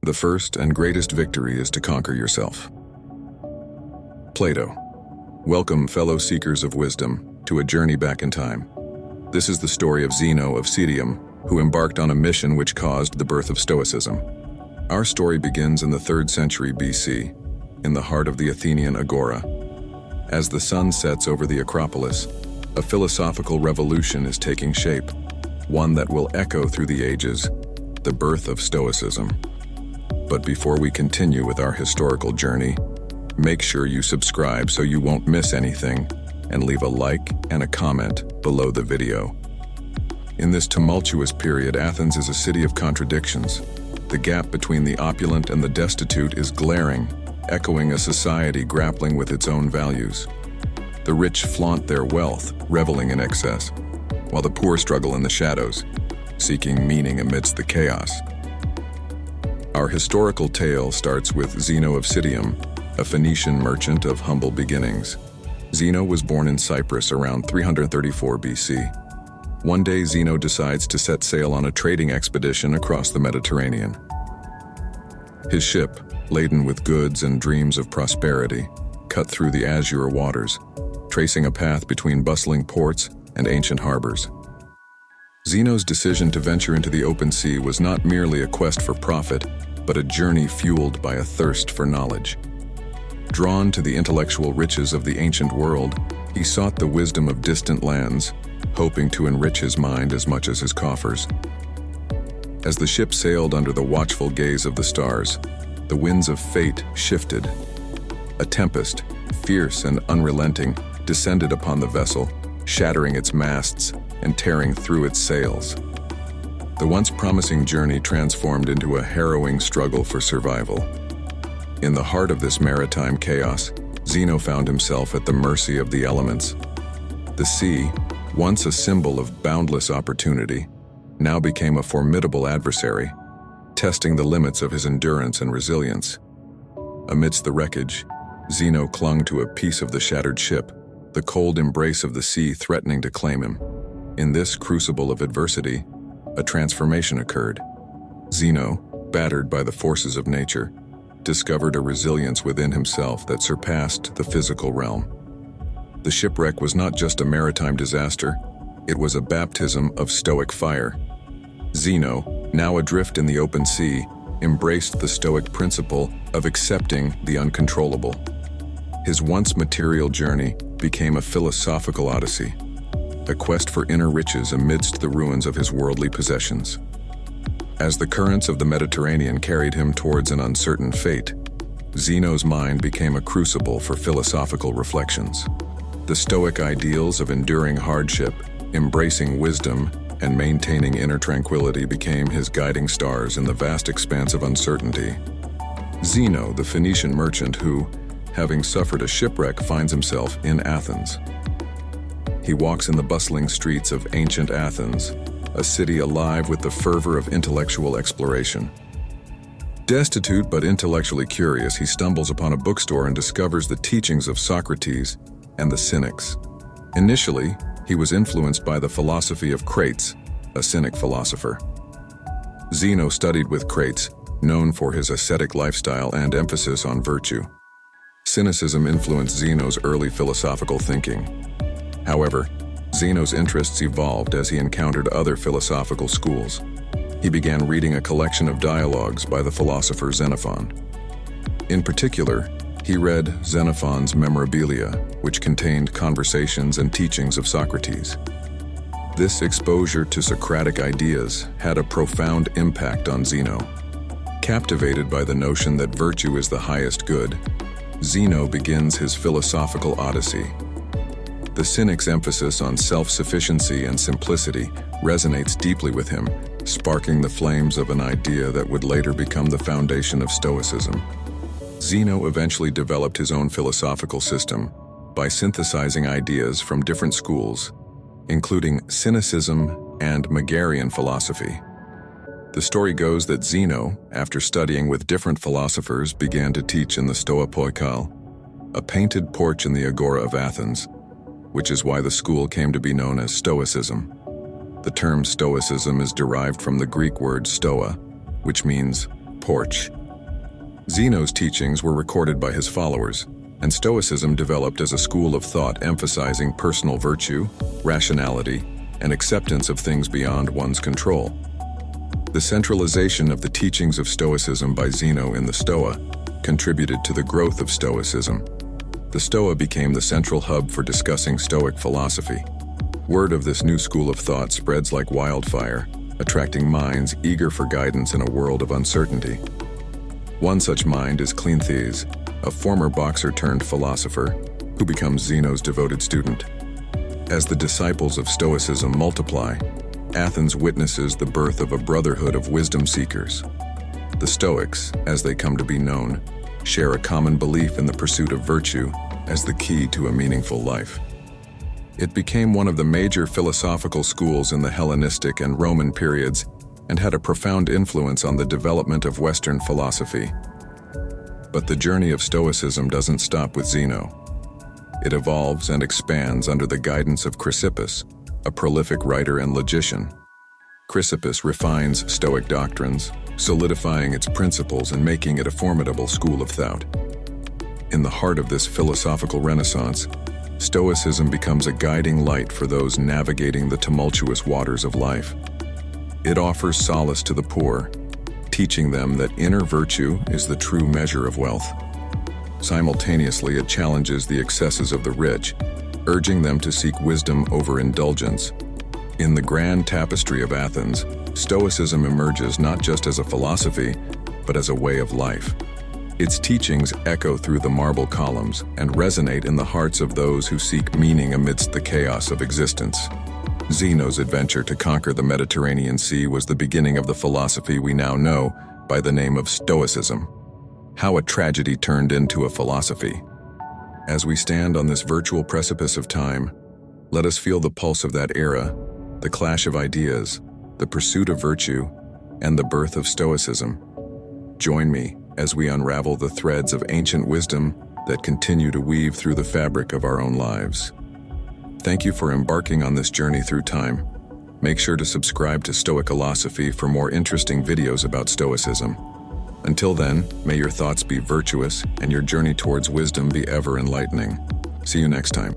The first and greatest victory is to conquer yourself. Plato. Welcome, fellow seekers of wisdom, to a journey back in time. This is the story of Zeno of Citium, who embarked on a mission which caused the birth of Stoicism. Our story begins in the 3rd century BC, in the heart of the Athenian agora. As the sun sets over the Acropolis, a philosophical revolution is taking shape, one that will echo through the ages, the birth of Stoicism. But before we continue with our historical journey, make sure you subscribe so you won't miss anything, and leave a like and a comment below the video. In this tumultuous period, Athens is a city of contradictions. The gap between the opulent and the destitute is glaring, echoing a society grappling with its own values. The rich flaunt their wealth, reveling in excess, while the poor struggle in the shadows, seeking meaning amidst the chaos. Our historical tale starts with Zeno of Citium, a Phoenician merchant of humble beginnings. Zeno was born in Cyprus around 334 BC. One day, Zeno decides to set sail on a trading expedition across the Mediterranean. His ship, laden with goods and dreams of prosperity, cut through the azure waters, tracing a path between bustling ports and ancient harbors. Zeno's decision to venture into the open sea was not merely a quest for profit, but a journey fueled by a thirst for knowledge. Drawn to the intellectual riches of the ancient world, he sought the wisdom of distant lands, hoping to enrich his mind as much as his coffers. As the ship sailed under the watchful gaze of the stars, the winds of fate shifted. A tempest, fierce and unrelenting, descended upon the vessel, shattering its masts and tearing through its sails. The once promising journey transformed into a harrowing struggle for survival. In the heart of this maritime chaos, Zeno found himself at the mercy of the elements. The sea, once a symbol of boundless opportunity, now became a formidable adversary, testing the limits of his endurance and resilience. Amidst the wreckage, Zeno clung to a piece of the shattered ship, the cold embrace of the sea threatening to claim him. In this crucible of adversity, a transformation occurred. Zeno, battered by the forces of nature, discovered a resilience within himself that surpassed the physical realm. The shipwreck was not just a maritime disaster, it was a baptism of Stoic fire. Zeno, now adrift in the open sea, embraced the Stoic principle of accepting the uncontrollable. His once material journey became a philosophical odyssey, a quest for inner riches amidst the ruins of his worldly possessions. As the currents of the Mediterranean carried him towards an uncertain fate, Zeno's mind became a crucible for philosophical reflections. The Stoic ideals of enduring hardship, embracing wisdom, and maintaining inner tranquility became his guiding stars in the vast expanse of uncertainty. Zeno, the Phoenician merchant who, having suffered a shipwreck, finds himself in Athens. He walks in the bustling streets of ancient Athens, a city alive with the fervor of intellectual exploration. Destitute but intellectually curious, he stumbles upon a bookstore and discovers the teachings of Socrates and the Cynics. Initially, he was influenced by the philosophy of Crates, a Cynic philosopher. Zeno studied with Crates, known for his ascetic lifestyle and emphasis on virtue. Cynicism influenced Zeno's early philosophical thinking. However, Zeno's interests evolved as he encountered other philosophical schools. He began reading a collection of dialogues by the philosopher Xenophon. In particular, he read Xenophon's Memorabilia, which contained conversations and teachings of Socrates. This exposure to Socratic ideas had a profound impact on Zeno. Captivated by the notion that virtue is the highest good, Zeno begins his philosophical odyssey. The Cynic's emphasis on self-sufficiency and simplicity resonates deeply with him, sparking the flames of an idea that would later become the foundation of Stoicism. Zeno eventually developed his own philosophical system by synthesizing ideas from different schools, including Cynicism and Megarian philosophy. The story goes that Zeno, after studying with different philosophers, began to teach in the Stoicolosophy, a painted porch in the Agora of Athens, which is why the school came to be known as Stoicism. The term Stoicism is derived from the Greek word stoa, which means porch. Zeno's teachings were recorded by his followers, and Stoicism developed as a school of thought emphasizing personal virtue, rationality, and acceptance of things beyond one's control. The centralization of the teachings of Stoicism by Zeno in the Stoa contributed to the growth of Stoicism. The Stoa became the central hub for discussing Stoic philosophy. Word of this new school of thought spreads like wildfire, attracting minds eager for guidance in a world of uncertainty. One such mind is Cleanthes, a former boxer turned philosopher, who becomes Zeno's devoted student. As the disciples of Stoicism multiply, Athens witnesses the birth of a brotherhood of wisdom seekers. The Stoics, as they come to be known, share a common belief in the pursuit of virtue as the key to a meaningful life. It became one of the major philosophical schools in the Hellenistic and Roman periods and had a profound influence on the development of Western philosophy. But the journey of Stoicism doesn't stop with Zeno. It evolves and expands under the guidance of Chrysippus, a prolific writer and logician. Chrysippus refines Stoic doctrines, solidifying its principles and making it a formidable school of thought. In the heart of this philosophical renaissance, Stoicism becomes a guiding light for those navigating the tumultuous waters of life. It offers solace to the poor, teaching them that inner virtue is the true measure of wealth. Simultaneously, it challenges the excesses of the rich, urging them to seek wisdom over indulgence. In the grand tapestry of Athens, Stoicism emerges not just as a philosophy, but as a way of life. Its teachings echo through the marble columns and resonate in the hearts of those who seek meaning amidst the chaos of existence. Zeno's adventure to conquer the Mediterranean Sea was the beginning of the philosophy we now know by the name of Stoicism. How a tragedy turned into a philosophy. As we stand on this virtual precipice of time, let us feel the pulse of that era, the clash of ideas, the pursuit of virtue, and the birth of Stoicism. Join me as we unravel the threads of ancient wisdom that continue to weave through the fabric of our own lives. Thank you for embarking on this journey through time. Make sure to subscribe to Stoicolosophy for more interesting videos about Stoicism. Until then, may your thoughts be virtuous and your journey towards wisdom be ever enlightening. See you next time.